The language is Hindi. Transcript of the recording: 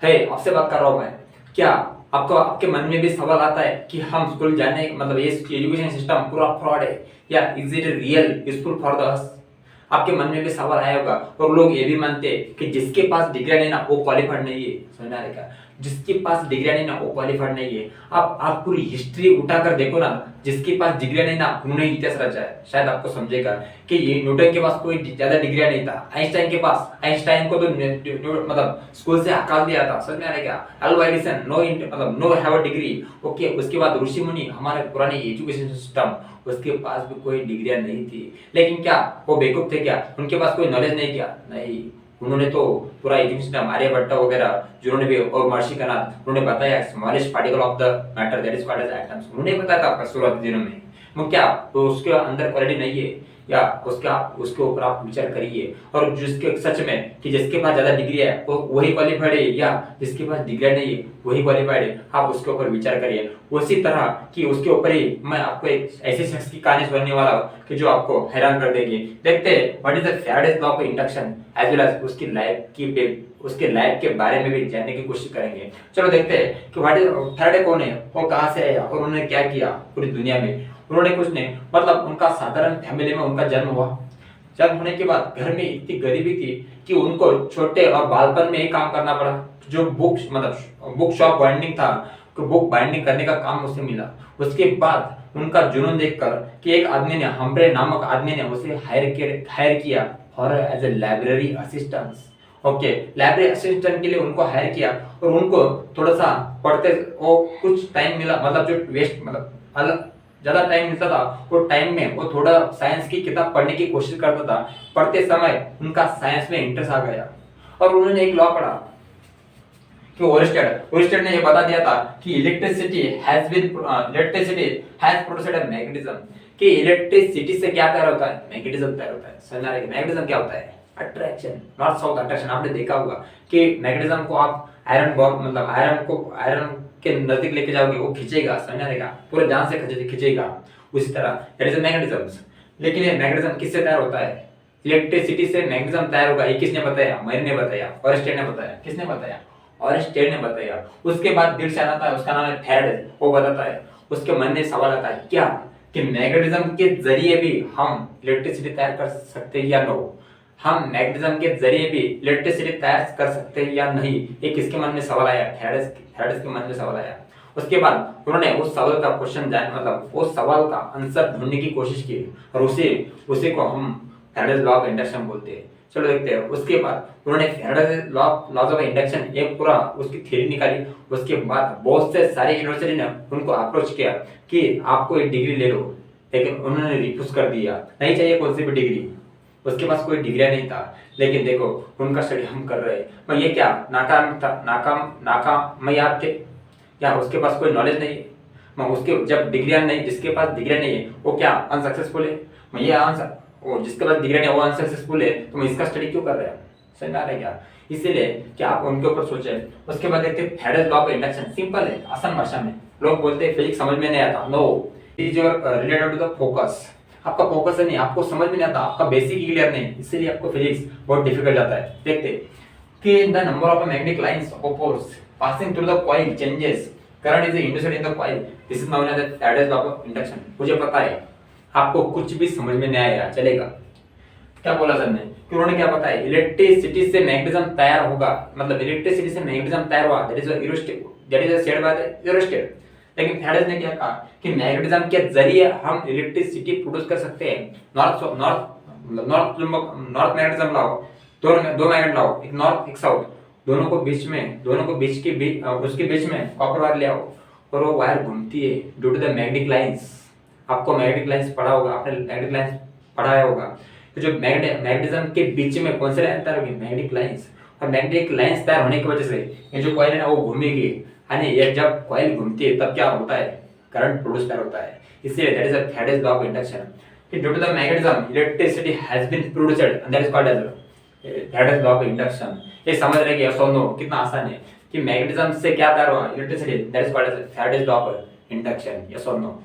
है, आपसे बात कर रहा हूँ मैं। क्या आपको आपके मन में भी सवाल आता है कि हम स्कूल जाने मतलब ये एजुकेशन सिस्टम पूरा फ्रॉड है या is it real useful for the अस? आपके मन में भी सवाल आया होगा। और लोग ये भी मानते हैं कि जिसके पास डिग्री नहीं ना वो क्वालिफाइड नहीं है। समझ में आ रहा है क्या? जिसके पास डिग्री नहीं ना वो क्वालिफाइड नहीं है। आप पूरी हिस्ट्री उठाकर देखो ना, जिसके पास डिग्री नहीं ना उन्होंने इतिहास रचा है। शायद आपको समझेगा कि ये न्यूटन के पास कोई ज्यादा डिग्री नहीं था। आइंस्टाइन के पास, आइंस्टाइन को तो मतलब स्कूल से हटा दिया था। समझ में आ रहा है क्या? अल्वा एडिसन मतलब no have a degree. Okay, उसके बाद ऋषि मुनि, हमारे पुराने एजुकेशन सिस्टम, उसके पास भी कोई डिग्रियां नहीं थी। लेकिन क्या वो बेवकूफ थे क्या? उनके पास कोई नॉलेज नहीं क्या? नहीं। उन्होंने तो पूरा एजुकेशन सिस्टम, आर्यभट्ट वगैरह जिन्होंने भी, और महर्षि कणाद, उन्होंने बताया smallest particle of the matter that is called as atoms. उन्होंने बताया था शुरुआती दिनों में। वो क्या तो उसके अंदर क्वालिटी नहीं है या उसके ऊपर आप विचार करिए। और जिसके सच में कि जिसके पास ज्यादा डिग्री है वो वही क्वालिफाइड है या जिसके पास डिग्री नहीं है वही क्वालिफाइड है, आप उसके ऊपर विचार करिए। उसी तरह कि उसके ऊपर ही मैं आपको एक ऐसे शख्स की कहानी सुनाने वाला हूँ कि जो आपको हैरान कर देगी। देखते हैं what is the Faraday's law of induction as well as उसके लाइफ के बारे में भी जानने की कोशिश करेंगे। चलो देखते हैं कि फैराडे कौन है, वो कहाँ से आया और उन्होंने क्या किया पूरी दुनिया में। उन्होंने कुछ नहीं, मतलब उनका साधारण फैमिली में उनका जन्म हुआ। जन्म होने के बाद घर में इतनी गरीबी थी कि उनको छोटे और बालपन में ही काम करना पड़ा। जो बुक शॉप बाइंडिंग था, तो बुक बाइंडिंग करने का काम उसे मिला। उसके बाद उनका जुनून देखकर कि एक आदमी ने, हम्ब्रे नामक आदमी ने उसे हायर किया for as a library assistant. Okay, library assistant के लिए उनको हायर किया और उनको थोड़ा सा पढ़ते वो कुछ टाइम मिला, मतलब जो वेस्ट मतलब अलग ज्यादा टाइम मिलता था वो टाइम में वो थोड़ा साइंस की किताब पढ़ने की कोशिश करता था। पढ़ते समय उनका साइंस में इंटरेस्ट आ गया और उन्होंने एक लॉ पढ़ा कि ओरिस्टेड ने ये बता दिया था कि electricity has produced a magnetism. कि इलेक्ट्रिसिटी से क्या तैयार होता है? मैग्नेटिज्म तैयार होता है। समझना है? मैग्नेटिज्म क्या होता है? Attraction, north south attraction. आपने देखा होगा कि मैग्नेटिज्म को आप आयरन बॉल मतलब आयरन के नजदीक लेके जाओगे वो खींचेगा। समझ आएगा? पूरे जान से खींचेगा। उसी तरह दैट इज मैग्नेटिज्म। लेकिन ये मैग्नेटिज्म किससे तैयार होता है? इलेक्ट्रिसिटी से मैग्नेटिज्म तैयार होगा। ये किसने बताया? मैंने बताया। ओरिस्टेड ने बताया। किसने बताया? ओरिस्टेड ने बताया। उसके बाद दिल से आता है, उसका नाम है फैराडे, वो बताता है। उसके मन में सवाल आता है क्या कि मैग्नेटिज्म के जरिए भी हम इलेक्ट्रिसिटी तैयार कर सकते हैं या नो? हम मैग्नेटिज्म के जरिए भी इलेक्ट्रिसिटी तैयार कर सकते हैं या नहीं? ये किसके मन में सवाल आया? फैराडे के मन में सवाल आया। उसके बाद उन्होंने उस सवाल का क्वेश्चन जान मतलब उस सवाल का आंसर ढूंढने की कोशिश की और उसी को हम फैराडेज लॉ ऑफ इंडक्शन बोलते हैं। चलो देखते हैं। उसके बाद उन्होंने फैराडेज लॉज ऑफ इंडक्शन एक पूरा उसकी थ्योरी निकाली। उसके बाद बहुत से सारे यूनिवर्सिटी ने उनको अप्रोच किया कि आपको एक डिग्री ले लो, लेकिन उन्होंने रिफ्यूज कर दिया। नहीं चाहिए कौन सी भी डिग्री, उसके पास कोई डिग्री नहीं था। लेकिन देखो उनका स्टडी हम कर रहे हैं। मैं ये क्या नाकाम था? नाकाम मैं आपके क्या उसके पास कोई नॉलेज नहीं है? मैं उसके जब डिग्रियां नहीं, जिसके पास डिग्री नहीं है वो क्या अनसक्सेसफुल है? मैं ये आंसर वो जिसके पास डिग्री नहीं है वो अनसक्सेसफुल है, तो मैं इसका स्टडी क्यों कर रहे हैं? समझ में आ रहा है क्या? इसीलिए कि आप उनके ऊपर सोचे। उसके बाद देखते हैं Faraday's law of induction. Simple है, आसान भाषा में। लोग बोलते हैं फिजिक्स समझ में नहीं आता। No, it is your related to the focus. आपका फोकस है नहीं, आपको समझ में नहीं आता, आपका बेसिक क्लियर नहीं, इसीलिए आपको फिजिक्स बहुत डिफिकल्ट जाता है। देखते कि the number of magnetic lines of force passing through the coil changes, current is induced in the coil, this is known as the Faraday's law of induction. मुझे पता है आपको कुछ भी समझ में नहीं आएगा, चलेगा। क्या बोला सर ने कि उन्होंने क्या बताया? इलेक्ट्रिसिटी से मैग्नेटिज्म तैयार होगा, मतलब इलेक्ट्रिसिटी से मैग्नेटिज्म तैयार हुआ, that is said by the Oersted. लेकिन फैराडे ने क्या कहा कि मैग्नेटिज्म के जरिए हम इलेक्ट्रिसिटी प्रोड्यूस कर सकते हैं। नॉर्थ मैग्नेटिज्म लाओ, दो मैग्नेट लाओ, एक नॉर्थ एक साउथ, दोनों को बीच उसके बीच में कॉपर वायर ले आओ और वो वायर घूमती है due to the magnetic lines. आपको मैग्नेटिक लाइंस पढ़ा होगा, आपने मैग्नेटिक लाइंस पढ़ाया होगा। तो जो मैग्नेटिज्म के बीच में कौन से लाइन तैयार होगी? Magnetic lines. और मैग्नेटिक लाइंस तैयार होने की वजह से ये जो कॉइल है ना वो घूमेगी, यानी ये जब कॉइल घूमती है तब क्या होता है? करंट प्रोड्यूस तैयार होता है। इसलिए that is the Faraday's law of induction कि due to the magnetism electricity has been produced and that is called as Faraday's law of induction. ये समझ रहे कि यस और नो? कितना आसान है कि मैग्नेटिज्म से क्या तैयार हुआ? Electricity, that is called as Faraday's law of induction. Yes और नो?